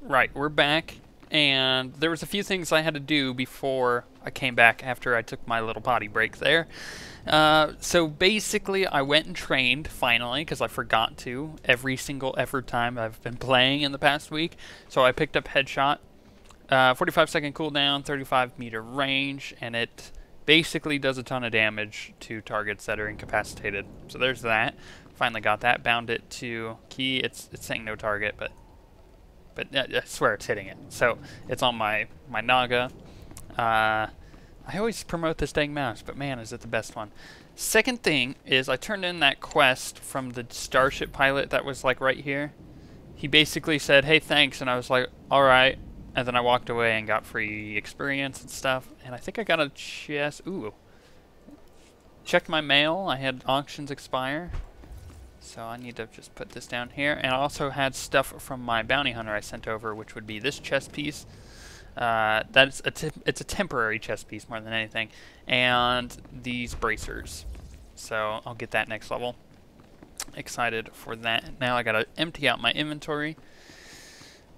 Right, we're back, and there was a few things I had to do before I came back after I took my little potty break there. So basically, I went and trained finally because I forgot to every single effort time I've been playing in the past week. So I picked up Headshot, 45-second cooldown, 35-meter range, and it basically does a ton of damage to targets that are incapacitated. So there's that. Finally got that. Bound it to key. It's saying no target, but I swear it's hitting it. So it's on my Naga. I always promote this dang mouse, but man, is it the best one. Second thing is I turned in that quest from the Starship pilot that was like right here. He basically said, hey, thanks, and I was like, alright. And then I walked away and got free experience and stuff. And I think I got a chest. Ooh. Checked my mail. I had auctions expire. So I need to just put this down here. And I also had stuff from my bounty hunter I sent over, which would be this chest piece. It's a temporary chest piece more than anything. And these bracers. So I'll get that next level. Excited for that. Now I gotta empty out my inventory.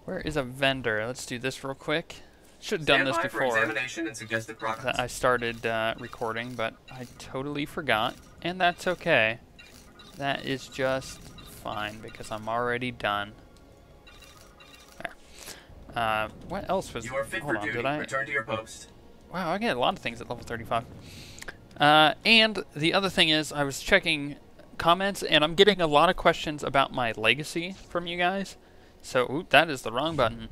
Where is a vendor? Let's do this real quick. Should have done this before I started recording, but I totally forgot. And that's okay. That is just fine because I'm already done. There. What else was? Hold on, did I? Return to your post. Wow, I get a lot of things at level 35. And the other thing is, I was checking comments, and I'm getting a lot of questions about my legacy from you guys. So, ooh, that is the wrong button.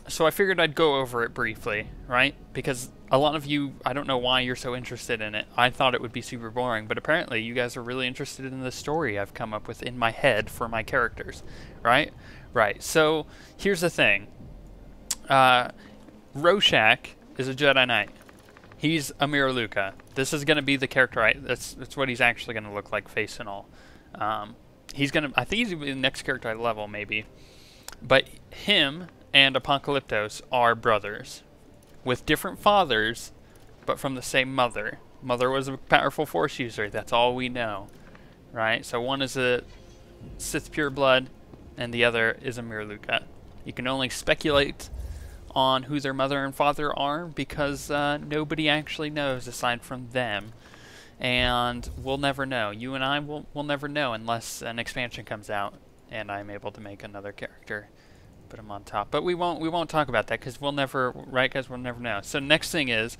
So I figured I'd go over it briefly, right? Because a lot of you, I don't know why you're so interested in it. I thought it would be super boring, but apparently you guys are really interested in the story I've come up with in my head for my characters, right? Right, so here's the thing. Rorschach is a Jedi Knight. He's a Luca. This is going to be the character, that's what he's actually going to look like, face and all. I think he's going to be the next character I level, maybe. But him and Apocalyptos are brothers with different fathers, but from the same mother. Mother was a powerful Force user. That's all we know, right? So one is a Sith pureblood, and the other is a Luca. You can only speculate on who their mother and father are because nobody actually knows aside from them, and we'll never know. You and I will never know unless an expansion comes out and I'm able to make another character. Put them on top, but we won't talk about that because we'll never, right guys, we'll never know. So next thing is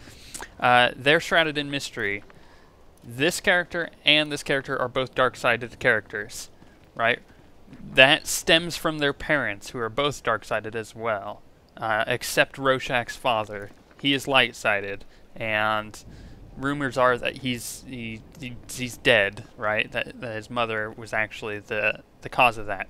they're shrouded in mystery. This character and this character are both dark-sided characters, right? That stems from their parents, who are both dark-sided as well, except Rorschach's father. He is light-sided, and rumors are that he's dead, right? That his mother was actually the cause of that.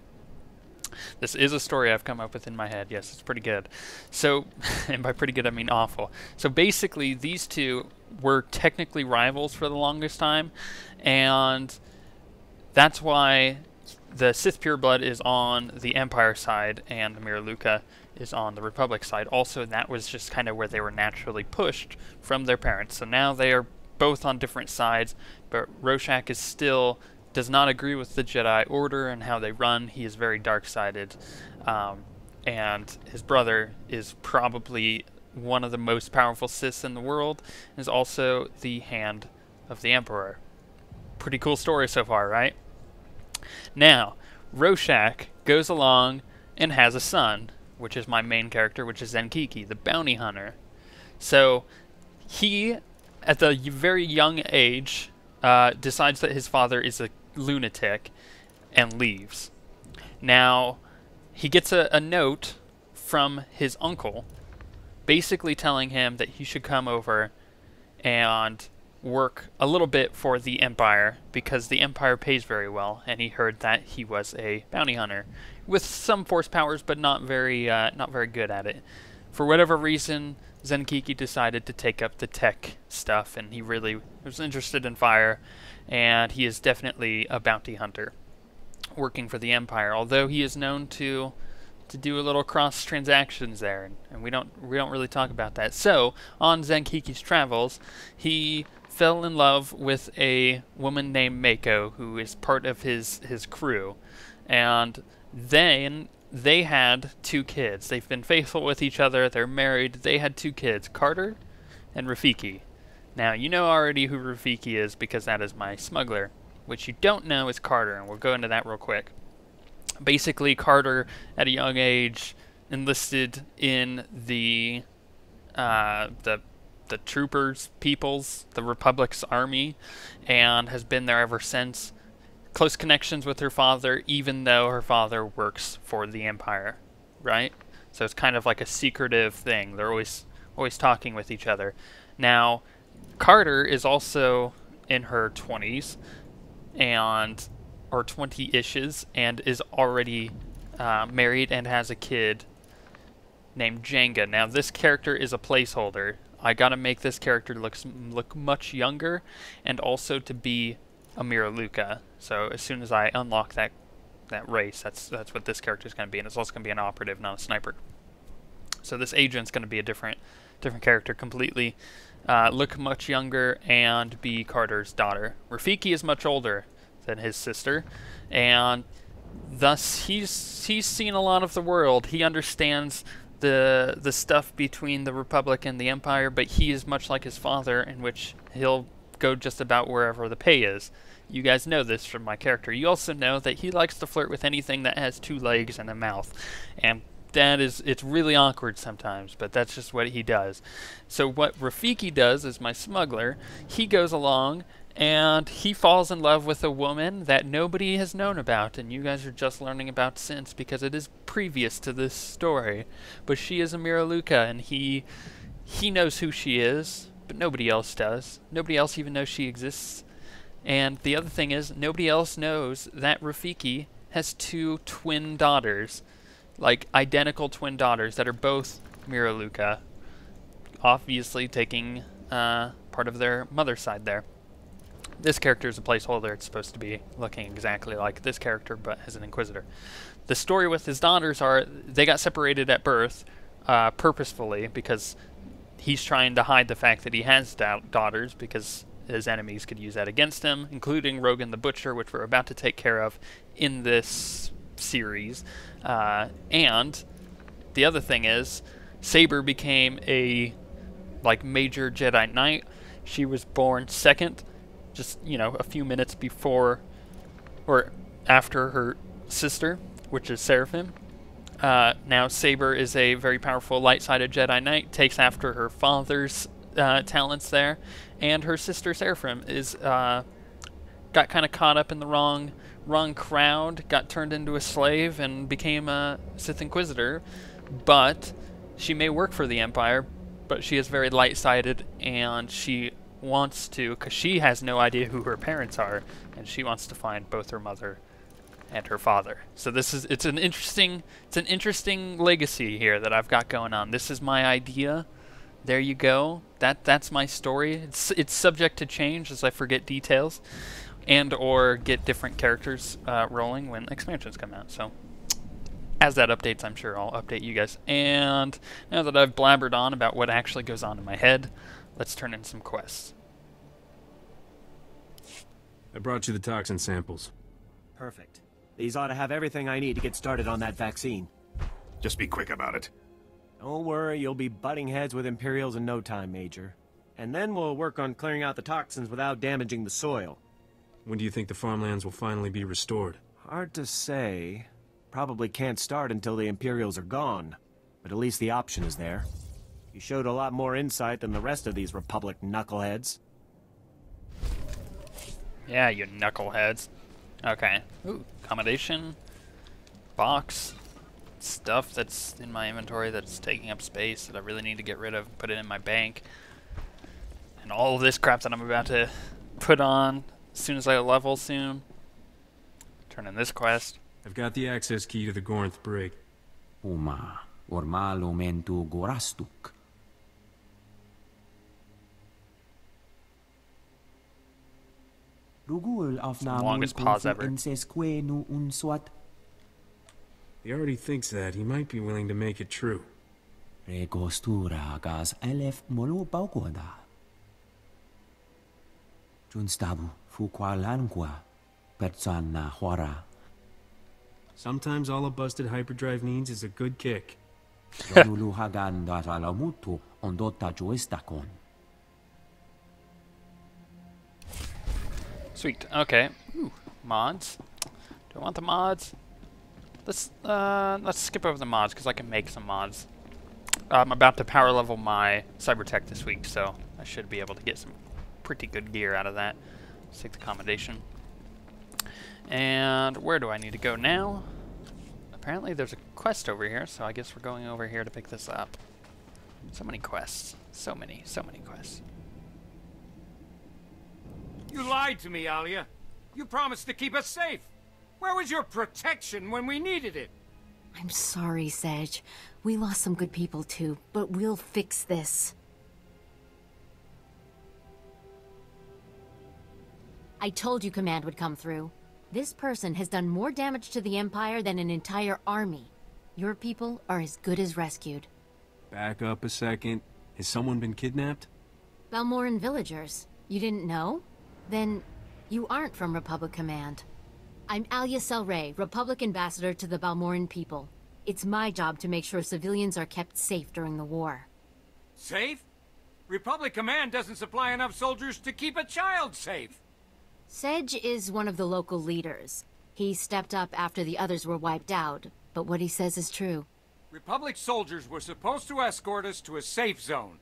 This is a story I've come up with in my head. Yes, it's pretty good. So, and by pretty good I mean awful. So basically, these two were technically rivals for the longest time, and that's why the Sith pureblood is on the Empire side and Amir Luca is on the Republic side. Also, that was just kind of where they were naturally pushed from their parents. So now they are both on different sides, but Rorschach is still does not agree with the Jedi Order and how they run. He is very dark-sided, and his brother is probably one of the most powerful Siths in the world, and is also the hand of the Emperor. Pretty cool story so far, right? Now, Rorschach goes along and has a son, which is my main character, which is Zenkiki, the bounty hunter. So, he, at the very young age, decides that his father is a lunatic and leaves. Now, he gets a note from his uncle basically telling him that he should come over and work a little bit for the Empire because the Empire pays very well, and he heard that he was a bounty hunter with some Force powers but not very good at it. For whatever reason, Zenkiki decided to take up the tech stuff, and he really was interested in fire, and he is definitely a bounty hunter working for the Empire, although he is known to do a little cross transactions there, and we don't really talk about that. So on Zenkiki's travels, he fell in love with a woman named Mako, who is part of his crew, and Then they had 2 kids. They've been faithful with each other. They're married. They had 2 kids, Carter and Rafiki. Now, you know already who Rafiki is because that is my smuggler. What you don't know is Carter, and we'll go into that real quick. Basically, Carter, at a young age, enlisted in the troopers, the Republic's army, and has been there ever since. Close connections with her father, even though her father works for the Empire, right? So it's kind of like a secretive thing. They're always talking with each other. Now, Carter is also in her 20s, or 20-ishes, and is already married and has a kid named Jenga. Now, this character is a placeholder. I gotta make this character look much younger, and also to be a Miraluka. So as soon as I unlock that race, that's what this character is gonna be, and it's also gonna be an operative, not a sniper. So this agent's gonna be a different character completely. Look much younger and be Carter's daughter. Rafiki is much older than his sister, and thus he's seen a lot of the world. He understands the stuff between the Republic and the Empire, but he is much like his father, in which he'll go just about wherever the pay is. You guys know this from my character. You also know that he likes to flirt with anything that has 2 legs and a mouth, and it's really awkward sometimes, but that's just what he does. So what Rafiki does is my smuggler. He goes along and he falls in love with a woman that nobody has known about, and you guys are just learning about since because it is previous to this story. But she is a Miraluka, and he knows who she is, but nobody else does. Nobody else even knows she exists. And the other thing is, nobody else knows that Rafiki has 2 twin daughters, like identical twin daughters that are both Miraluka, obviously taking part of their mother's side there. This character is a placeholder. It's supposed to be looking exactly like this character, but as an Inquisitor. The story with his daughters are, they got separated at birth, purposefully, because he's trying to hide the fact that he has daughters, because his enemies could use that against him, including Rogan the Butcher, which we're about to take care of in this series. And the other thing is, Saber became a major Jedi Knight. She was born second, just a few minutes before or after her sister, which is Seraphim. Now Saber is a very powerful light-sided Jedi Knight, takes after her father's talents there, and her sister Seraphim is got kind of caught up in the wrong crowd, got turned into a slave, and became a Sith Inquisitor. But she may work for the Empire, but she is very light-sided, and she wants to, because she has no idea who her parents are, and she wants to find both her mother and her father. So it's an interesting legacy here that I've got going on. This is my idea. There you go. That's my story. It's subject to change as I forget details, and or get different characters rolling when expansions come out. So as that updates, I'm sure I'll update you guys. And now that I've blabbered on about what actually goes on in my head, let's turn in some quests. I brought you the toxin samples. Perfect. These ought to have everything I need to get started on that vaccine. Just be quick about it. Don't worry, you'll be butting heads with Imperials in no time, Major. And then we'll work on clearing out the toxins without damaging the soil. When do you think the farmlands will finally be restored? Hard to say. Probably can't start until the Imperials are gone. But at least the option is there. You showed a lot more insight than the rest of these Republic knuckleheads. Yeah, you knuckleheads. Okay. Ooh, accommodation. Box. Stuff that's in my inventory that's taking up space that I really need to get rid of, put it in my bank. And all of this crap that I'm about to put on as soon as I level soon. Turn in this quest. I've got the access key to the Gorinth brig. Uma, ormalo mentu gorastuk. Longest pause ever. He already thinks that. He might be willing to make it true. Recostura gas elef molu paukoda. Junstabu fuqualanqua pertsana hora. Sometimes all a busted hyperdrive needs is a good kick. Luluhagan daralamutu ondota joestakon. Sweet. Okay. Ooh, mods. Do I want the mods? Let's skip over the mods because I can make some mods. I'm about to power level my cybertech this week, so I should be able to get some pretty good gear out of that. Let's take the commendation. And where do I need to go now? Apparently there's a quest over here, so I guess we're going over here to pick this up. So many quests. So many quests. You lied to me, Alia. You promised to keep us safe. Where was your protection when we needed it? I'm sorry, Sedge. We lost some good people too, but we'll fix this. I told you Command would come through. This person has done more damage to the Empire than an entire army. Your people are as good as rescued. Back up a second. Has someone been kidnapped? Balmoran villagers. You didn't know? Then you aren't from Republic Command. I'm Alia Selray, Republic Ambassador to the Balmoran people. It's my job to make sure civilians are kept safe during the war. Safe? Republic Command doesn't supply enough soldiers to keep a child safe. Sedge is one of the local leaders. He stepped up after the others were wiped out, but what he says is true. Republic soldiers were supposed to escort us to a safe zone.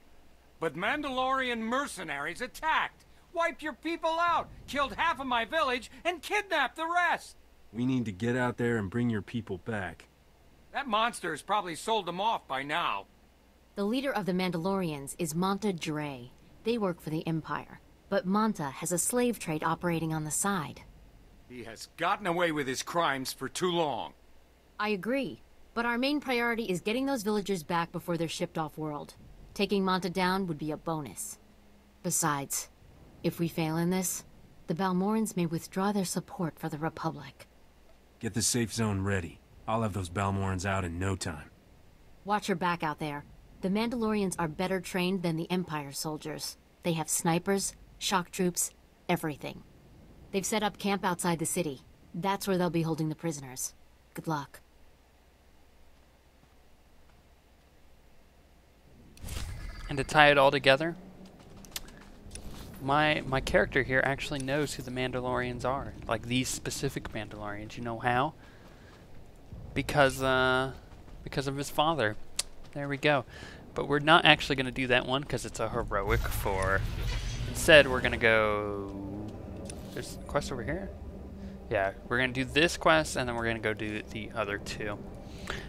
But Mandalorian mercenaries attacked, wiped your people out, killed half of my village, and kidnapped the rest. We need to get out there and bring your people back. That monster has probably sold them off by now. The leader of the Mandalorians is Monta Dre. They work for the Empire. But Monta has a slave trade operating on the side. He has gotten away with his crimes for too long. I agree. But our main priority is getting those villagers back before they're shipped off-world. Taking Monta down would be a bonus. Besides, if we fail in this, the Balmorans may withdraw their support for the Republic. Get the safe zone ready. I'll have those Balmorans out in no time. Watch your back out there. The Mandalorians are better trained than the Empire soldiers. They have snipers, shock troops, everything. They've set up camp outside the city. That's where they'll be holding the prisoners. Good luck. And to tie it all together, my character here actually knows who the Mandalorians are. Like these specific Mandalorians. You know how? Because of his father. There we go. But we're not actually going to do that one because it's a heroic 4. Instead, we're going to go... There's a quest over here? Yeah, we're going to do this quest, and then we're going to go do the other 2.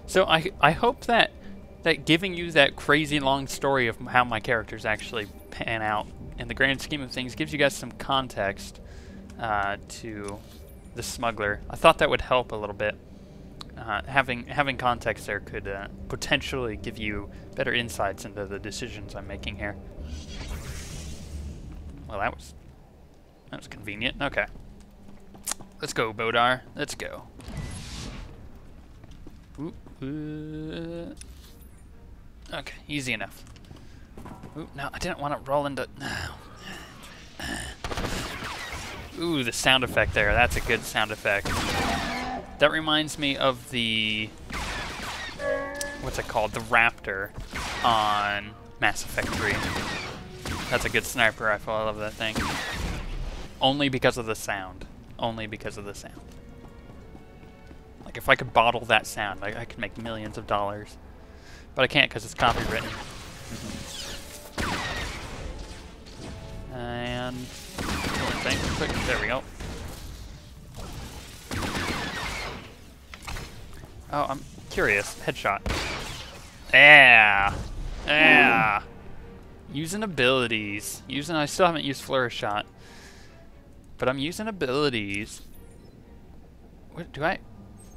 So I hope that giving you that crazy long story of how my characters actually pan out in the grand scheme of things gives you guys some context to the Smuggler. I thought that would help a little bit. Having context there could potentially give you better insights into the decisions I'm making here. Well, that was convenient. Okay. Let's go, Bodar. Let's go. Ooh, okay, easy enough. Ooh, no, I didn't want to roll into... Ooh, the sound effect there. That's a good sound effect. That reminds me of the... What's it called? The Raptor on Mass Effect 3. That's a good sniper rifle. I love that thing. Only because of the sound. Only because of the sound. Like, if I could bottle that sound, I could make millions of dollars. But I can't because it's copywritten. And... Quick, there we go. Oh, I'm curious. Headshot. Yeah! Yeah! Using abilities. I still haven't used Flourish Shot. But I'm using abilities. What do I...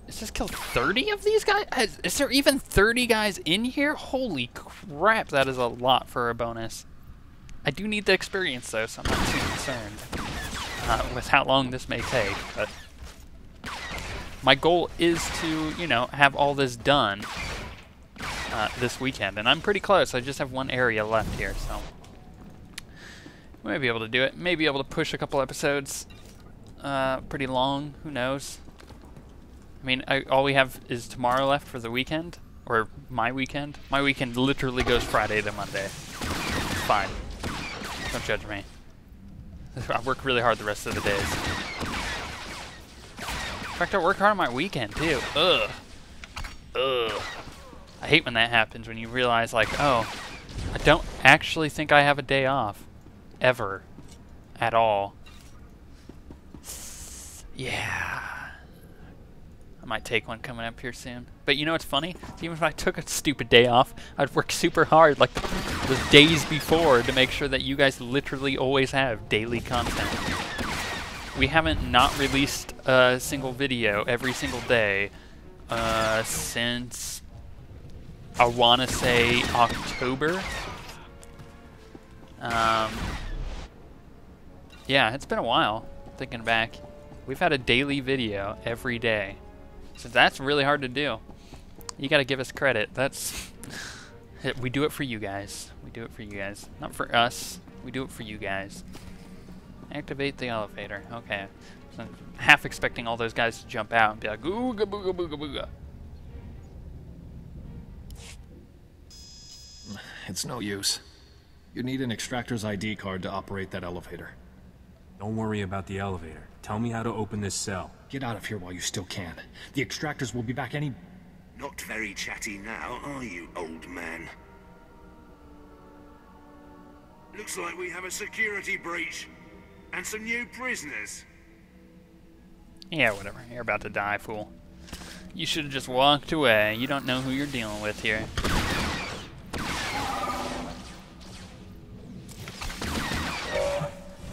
Is this kill 30 of these guys? Is there even 30 guys in here? Holy crap, that is a lot for a bonus. I do need the experience though, so I'm not too concerned with how long this may take. But my goal is to, you know, have all this done this weekend. And I'm pretty close. I just have one area left here, so... We may be able to do it. May be able to push a couple episodes pretty long. Who knows? I mean, all we have is tomorrow left for the weekend, or my weekend. My weekend literally goes Friday to Monday. It's fine. Don't judge me. I work really hard the rest of the days. In fact, I work hard on my weekend too. Ugh. Ugh. I hate when that happens, when you realize, like, oh, I don't actually think I have a day off. Ever. At all. Yeah. I might take one coming up here soon. But you know what's funny? Even if I took a stupid day off, I'd work super hard like the days before to make sure that you guys literally always have daily content. We haven't not released a single video every single day since, I want to say, October. Yeah, it's been a while, thinking back. We've had a daily video every day. So that's really hard to do. You gotta give us credit. That's... we do it for you guys. We do it for you guys. Not for us. We do it for you guys. Activate the elevator. Okay. So I'm half expecting all those guys to jump out and be like, ooga booga booga booga. It's no use. You need an extractor's ID card to operate that elevator. Don't worry about the elevator. Tell me how to open this cell. Get out of here while you still can. The extractors will be back any... Not very chatty now, are you, old man? Looks like we have a security breach. And some new prisoners. Yeah, whatever. You're about to die, fool. You should have just walked away. You don't know who you're dealing with here.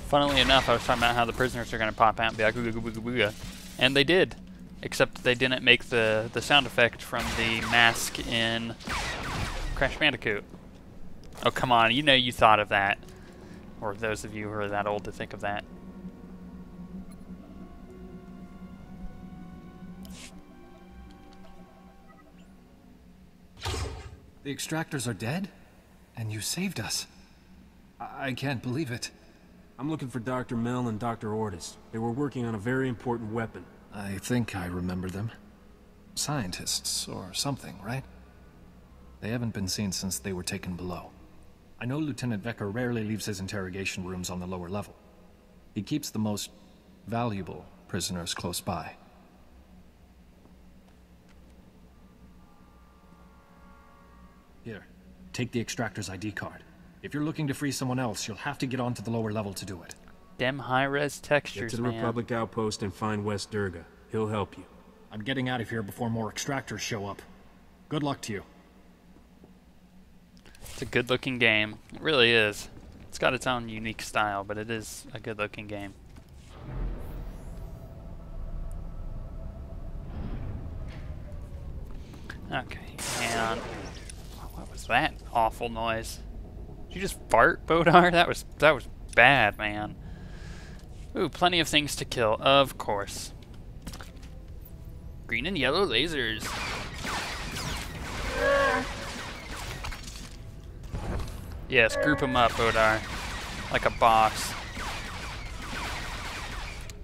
Funnily enough, I was talking about how the prisoners are going to pop out and be like, ooga booga booga. And they did. Except they didn't make the sound effect from the mask in Crash Bandicoot. Oh, come on. You know you thought of that. Or those of you who are that old to think of that. The extractors are dead? And you saved us. I can't believe it. I'm looking for Dr. Mel and Dr. Ortiz. They were working on a very important weapon. I think I remember them. Scientists, or something, right? They haven't been seen since they were taken below. I know Lieutenant Vecker rarely leaves his interrogation rooms on the lower level. He keeps the most valuable prisoners close by. Here, take the extractor's ID card. If you're looking to free someone else, you'll have to get onto the lower level to do it. Dem high-res textures, Get to the man. Republic outpost and find West Durga. He'll help you. I'm getting out of here before more extractors show up. Good luck to you. It's a good-looking game. It really is. It's got its own unique style, but it is a good-looking game. Okay, and what was that awful noise? Did you just fart, Bodar? That was bad, man. Ooh, plenty of things to kill, of course. Green and yellow lasers. Yes, group them up, Bodar. Like a boss.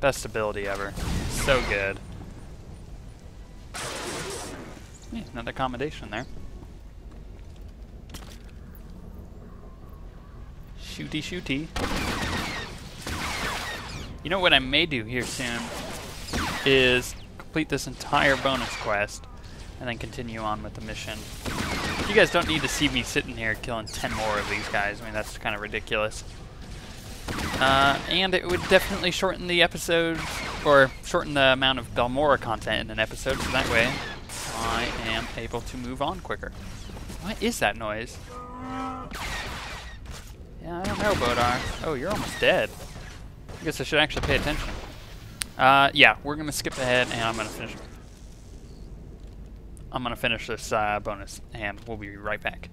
Best ability ever. So good. Yeah, another commendation there. Shooty shooty. You know what I may do here soon is complete this entire bonus quest and then continue on with the mission. You guys don't need to see me sitting here killing 10 more of these guys. I mean, that's kind of ridiculous. And it would definitely shorten the episode, or shorten the amount of Balmora content in an episode, so that way I am able to move on quicker. What is that noise? Yeah, I don't know, Bodar. Oh, you're almost dead. I guess I should actually pay attention. Yeah, we're gonna skip ahead, and I'm gonna finish this bonus, and we'll be right back.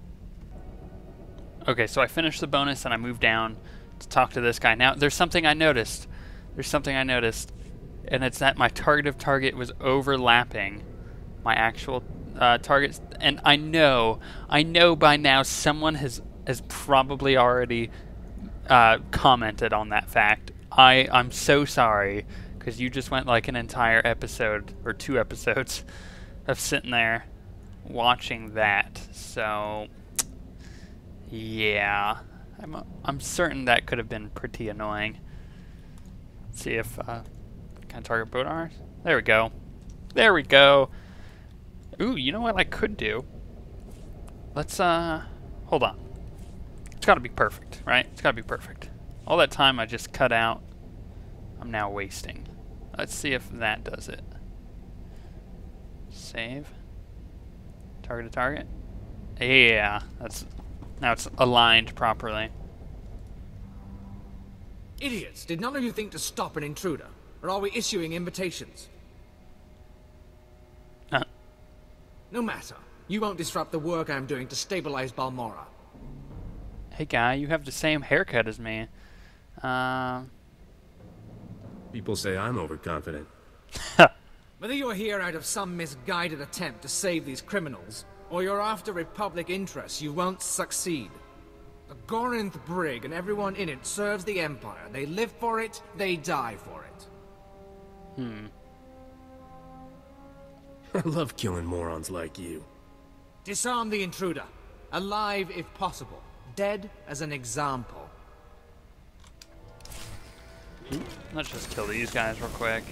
Okay, so I finished the bonus, and I moved down to talk to this guy. Now, there's something I noticed. And it's that my target was overlapping my actual targets. And I know by now someone has probably already commented on that fact. I'm so sorry, because you just went like an entire episode or 2 episodes of sitting there watching that. So yeah, I'm certain that could have been pretty annoying. Let's see if can I target boat arms? There we go. There we go. Ooh, you know what I could do? Let's hold on. It's got to be perfect, right? It's got to be perfect. All that time I just cut out, I'm now wasting. Let's see if that does it. Save. Target to target. Yeah, that's now it's aligned properly. Idiots! Did none of you think to stop an intruder? Or are we issuing invitations? No matter. You won't disrupt the work I'm doing to stabilize Balmora. Hey guy, you have the same haircut as me. People say I'm overconfident. Whether you're here out of some misguided attempt to save these criminals, or you're after Republic interests, you won't succeed. The Gorinth Brig and everyone in it serves the Empire. They live for it, they die for it. I love killing morons like you. Disarm the intruder. Alive if possible. Dead as an example. Let's just kill these guys real quick.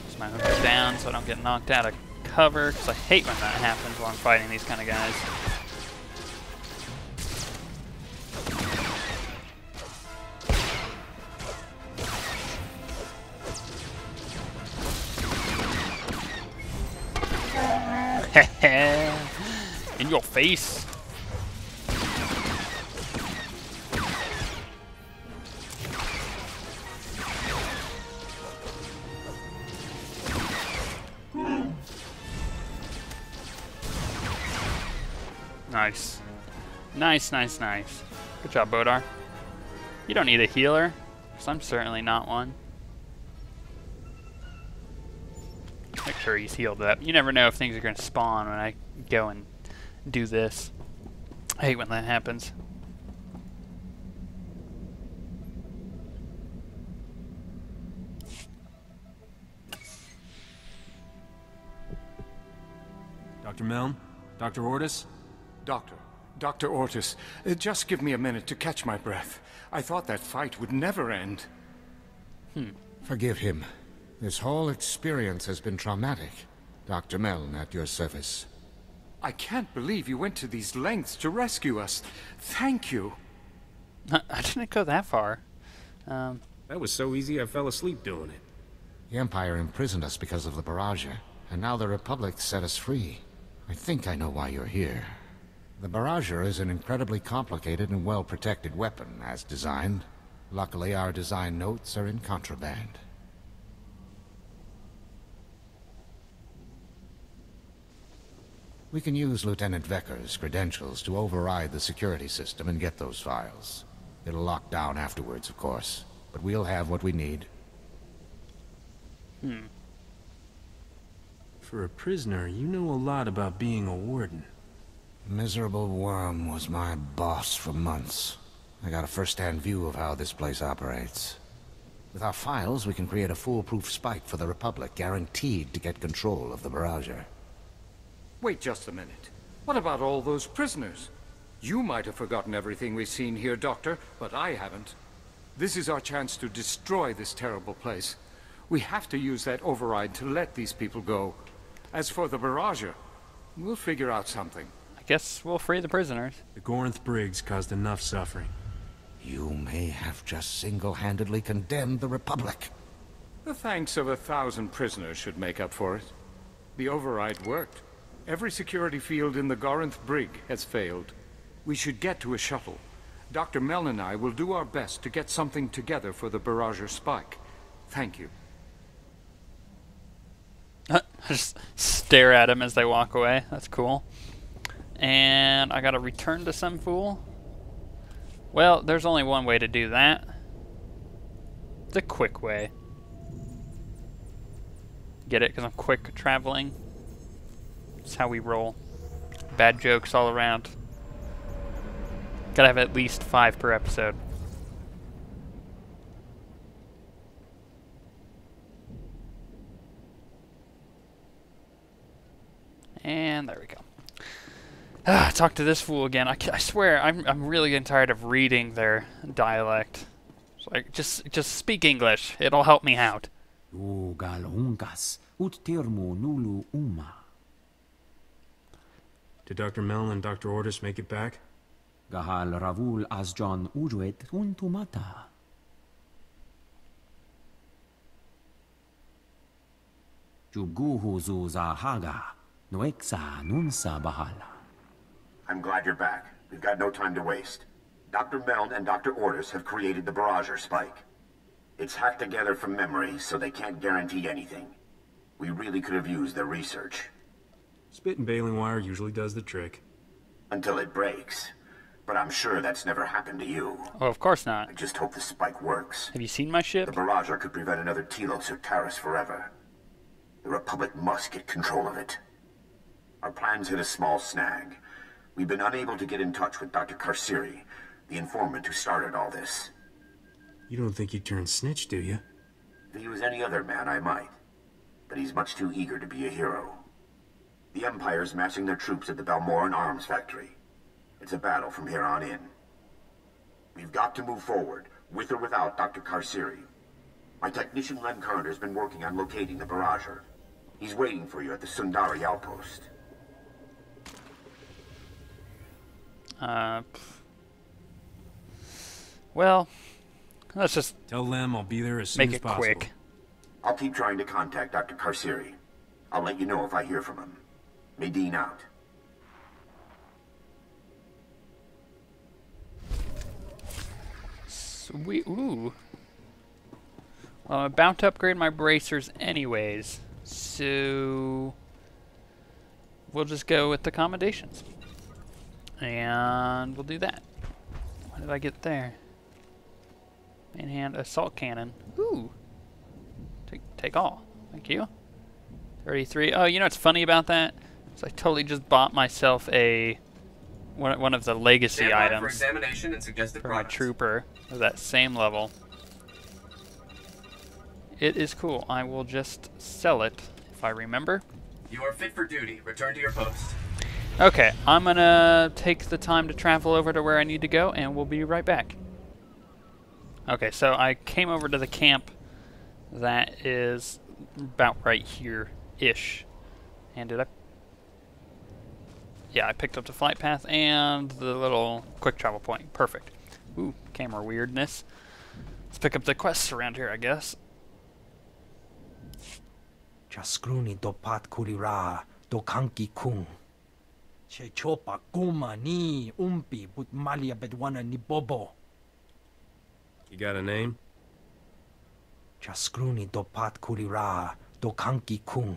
Just my hook is down so I don't get knocked out of cover, because I hate when that happens while I'm fighting these kind of guys. In your face. Nice. Nice, nice, nice. Good job, Bodar. You don't need a healer, because I'm certainly not one. Make sure he's healed up. You never know if things are going to spawn when I go and do this. I hate when that happens. Dr. Meln? Dr. Ortis? Dr. Ortis, just give me a minute to catch my breath. I thought that fight would never end. Forgive him. This whole experience has been traumatic. Dr. Meln at your service. I can't believe you went to these lengths to rescue us. Thank you. I didn't go that far. That was so easy I fell asleep doing it. The Empire imprisoned us because of the Barrager, and now the Republic set us free. I think I know why you're here. The Barrager is an incredibly complicated and well-protected weapon, as designed. Luckily, our design notes are in contraband. We can use Lieutenant Vecker's credentials to override the security system and get those files. It'll lock down afterwards, of course, but we'll have what we need. For a prisoner, you know a lot about being a warden. Miserable Worm was my boss for months. I got a first-hand view of how this place operates. With our files, we can create a foolproof spike for the Republic, guaranteed to get control of the Barrager. Wait just a minute. What about all those prisoners? You might have forgotten everything we've seen here, Doctor, but I haven't. This is our chance to destroy this terrible place. We have to use that override to let these people go. As for the Barrager, we'll figure out something. I guess we'll free the prisoners. The Gorinth Briggs caused enough suffering. You may have just single-handedly condemned the Republic. The thanks of 1,000 prisoners should make up for it. The override worked. Every security field in the Gorinth Brig has failed. We should get to a shuttle. Dr. Meln and I will do our best to get something together for the Barrager spike. Thank you. Just stare at him as they walk away. That's cool. And I gotta return to some fool. Well, there's only one way to do that. The quick way. Get it? Because I'm quick traveling. That's how we roll. Bad jokes all around. Gotta have at least 5 per episode. And there we go. Talk to this fool again. I swear, I'm really getting tired of reading their dialect. It's like, just speak English. It'll help me out. Did Dr. Mel and Dr. Ordis make it back? Gahal Ravul Asjon Ujuet Untumata. Juguhu Zuza Haga, Noexa Nunsa Bahala. I'm glad you're back. We've got no time to waste. Dr. Meln and Dr. Ordis have created the Barrager spike. It's hacked together from memory, so they can't guarantee anything. We really could have used their research. Spit and baling wire usually does the trick. Until it breaks. But I'm sure that's never happened to you. Oh, of course not. I just hope the spike works. Have you seen my ship? The Barrager could prevent another Telos or Taris forever. The Republic must get control of it. Our plans hit a small snag. We've been unable to get in touch with Dr. Karsiri, the informant who started all this. You don't think he'd turn snitch, do you? If he was any other man, I might. But he's much too eager to be a hero. The Empire's massing their troops at the Balmoran Arms Factory. It's a battle from here on in. We've got to move forward, with or without Dr. Karsiri. My technician Len Carter's been working on locating the Barrager. He's waiting for you at the Sundari outpost. Well, let's just tell them I'll be there as soon as possible. Make it quick. I'll keep trying to contact Dr. Karsiri. I'll let you know if I hear from him. Medine out. Sweet. Ooh. Well, I'm about to upgrade my bracers anyways, so we'll just go with the commendations. And we'll do that. What did I get there? Manhand assault cannon. Ooh. Take all. Thank you. 33. Oh, you know what's funny about that? Is I totally just bought myself one of the legacy items for examination and suggested for my trooper of that same level. It is cool. I will just sell it if I remember. You are fit for duty. Return to your post. Okay, I'm gonna take the time to travel over to where I need to go, and we'll be right back. Okay, so I came over to the camp that is about right here-ish. And did I? Yeah, I picked up the flight path and the little quick travel point. Perfect. Ooh, camera weirdness. Let's pick up the quests around here, I guess. Chaskruni dopat kurira dokanki kung. Che chopa kuma ni umpi but malia bedwana ni bobo. You got a name? Chaskruni dopat kurira dokanki kung.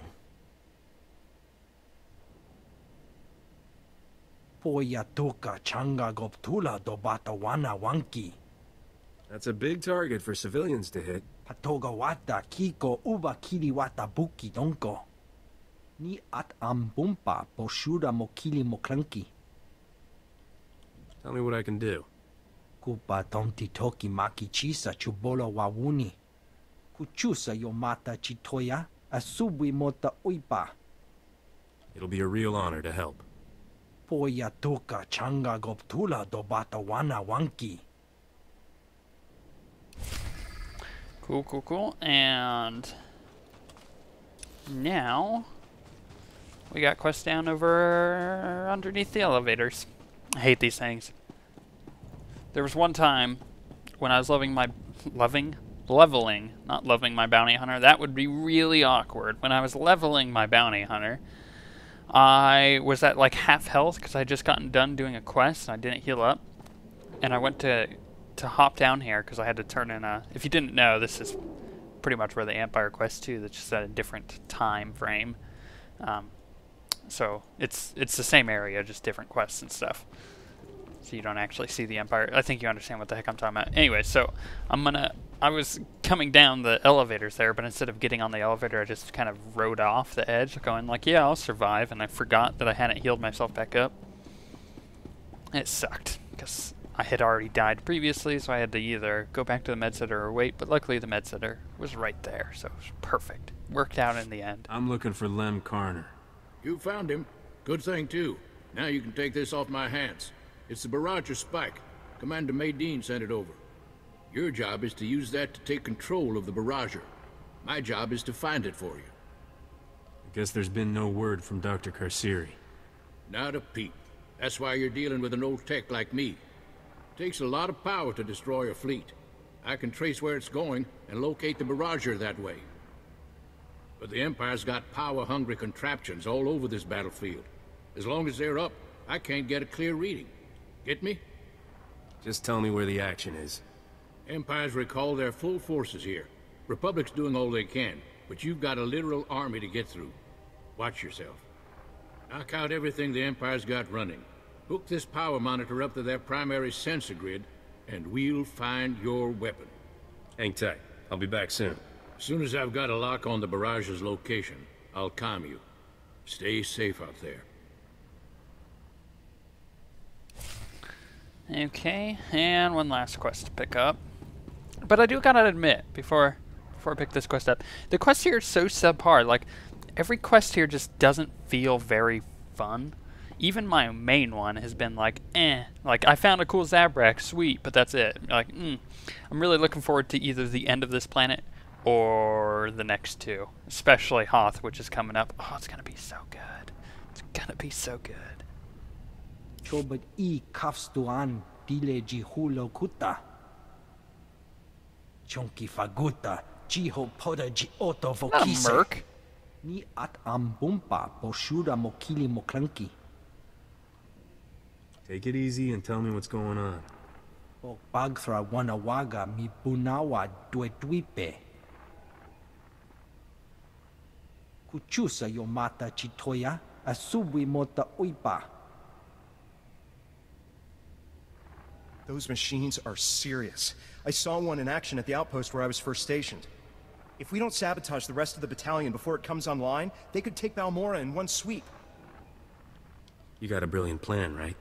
Poya toka changa goptula dobata wana wanki. That's a big target for civilians to hit. Patoga wata kiko uba kili wata buki donko. Ni at ambumpa poshuda mokili moklanki. Tell me what I can do. Kupa tonti toki maki chisa chubolo wawuni. Kuchusa yomata chitoya asubwi mota uipa. It'll be a real honor to help. Poya toka changa goptula dobata wana wanki. Cool, cool, cool. And now we got quests down over underneath the elevators. I hate these things. There was one time when I was leveling my bounty hunter. That would be really awkward. When I was leveling my bounty hunter, I was at like half health because I had just gotten done doing a quest and I didn't heal up. And I went to hop down here because I had to turn in a... If you didn't know, this is pretty much where the Empire Quest 2, that's just at a different time frame. So it's the same area, just different quests and stuff. So you don't actually see the Empire. I think you understand what the heck I'm talking about. Anyway, so I was coming down the elevators there, but instead of getting on the elevator, I just kind of rode off the edge, going like, yeah, I'll survive, and I forgot that I hadn't healed myself back up. It sucked, because I had already died previously, so I had to either go back to the med center or wait, but luckily the med center was right there, so it was perfect. Worked out in the end. I'm looking for Lem Karner. You found him. Good thing, too. Now you can take this off my hands. It's the Barrager Spike. Commander Maydeen sent it over. Your job is to use that to take control of the Barrager. My job is to find it for you. I guess there's been no word from Dr. Karsiri. Not a peep. That's why you're dealing with an old tech like me. Takes a lot of power to destroy a fleet. I can trace where it's going and locate the Barrager that way. But the Empire's got power-hungry contraptions all over this battlefield. As long as they're up, I can't get a clear reading. Get me? Just tell me where the action is. Empire's recalled their full forces here. Republic's doing all they can, but you've got a literal army to get through. Watch yourself. Knock out everything the Empire's got running. Hook this power monitor up to their primary sensor grid, and we'll find your weapon. Hang tight. I'll be back soon. As soon as I've got a lock on the Barrage's location, I'll calm you. Stay safe out there. Okay, and one last quest to pick up. But I do gotta admit, before I pick this quest up, the quest here is so subpar. Like, every quest here just doesn't feel very fun. Even my main one has been like, eh. Like, I found a cool Zabrak, sweet, but that's it. Like, I'm really looking forward to either the end of this planet or the next two. Especially Hoth, which is coming up. Oh, it's gonna be so good. It's gonna be so good. Chobot I kafstuan dile jihulo kuta. Chonki faguta jiho poda ji oto vokise. Merc. Ni at ambumpa boshura mokili moklanki. Take it easy and tell me what's going on. O bagthra wanawaga mi bunawa duetwipe. Kuchusa yomata chitoya asubwi mota uipa. Those machines are serious. I saw one in action at the outpost where I was first stationed. If we don't sabotage the rest of the battalion before it comes online, they could take Balmora in one sweep. You got a brilliant plan, right?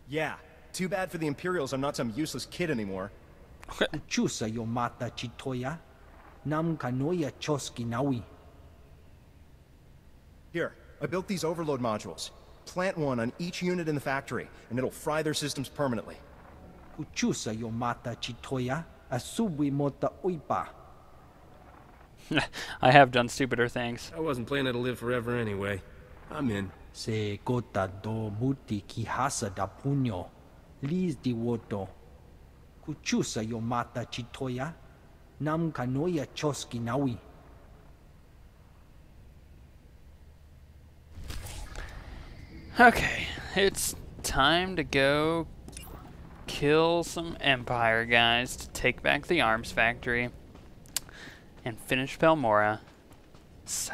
Yeah. Too bad for the Imperials I'm not some useless kid anymore. Chusa yomata chitoya. Nam kanoya choski nawi. Here, I built these overload modules. Plant one on each unit in the factory, and it'll fry their systems permanently. Kuchusa yomata chitoya. Asubwi mota uipa. I have done stupider things. I wasn't planning to live forever anyway. I'm in. Se gota do muti kihasa da puño. Liz di woto. Kuchusa yomata chitoya. Nam kanoya choski nawi. Okay, it's time to go kill some Empire guys to take back the arms factory and finish Balmora. So